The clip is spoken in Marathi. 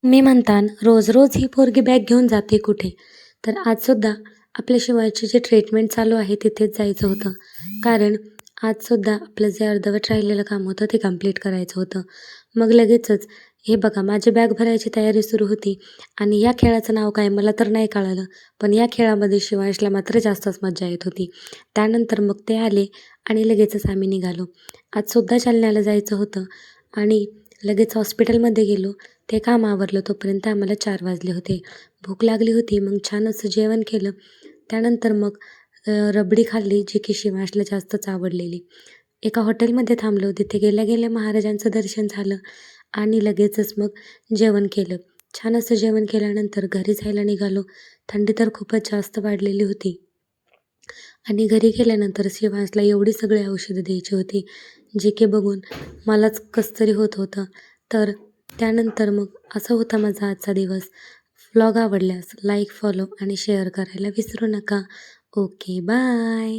मी म्हणतान रोज रोज ही पोरगी बॅग घेऊन जाते कुठे? तर आजसुद्धा आपल्या शिवायची जी ट्रीटमेंट चालू आहे तिथेच जायचं होतं. कारण आजसुद्धा आपलं जे अर्धवट राहिलेलं काम होतं ते कंप्लीट करायचं होतं. मग लगेचच हे बघा माझी बॅग भरायची तयारी सुरू होती आणि या खेळाचं नाव काय मला तर नाही कळालं. पण या खेळामध्ये शिवांशला मात्र जास्तच मज्जा येत होती. त्यानंतर मग ते आले आणि लगेचच आम्ही निघालो. आजसुद्धा जालन्याला जायचं होतं आणि लगेच हॉस्पिटलमध्ये गेलो. ते काम आवरलं तोपर्यंत आम्हाला 4 वाजले होते. भूक लागली होती. मग छान असं जेवण केलं. त्यानंतर मग रबडी खाल्ली जी की शिवांशला जास्तच आवडलेली. एका हॉटेलमध्ये थांबलो. तिथे गेल्या-गेल्या महाराजांचं दर्शन झालं आणि लगेचच मग जेवण केलं. छान असं जेवण केल्यानंतर घरी जायला निघालो. थंडी तर खूपच जास्त वाढलेली होती आणि घरी गेल्यानंतर शिवांशला एवढी सगळी औषधं द्यायची होती, जे की बघून मलाच कसं तरी होत होतं. तर त्यानंतर मग असा होता माझा आजचा दिवस. व्लॉग आवडल्यास लाईक, फॉलो आणि शेअर करायला विसरू नका. Okay, bye.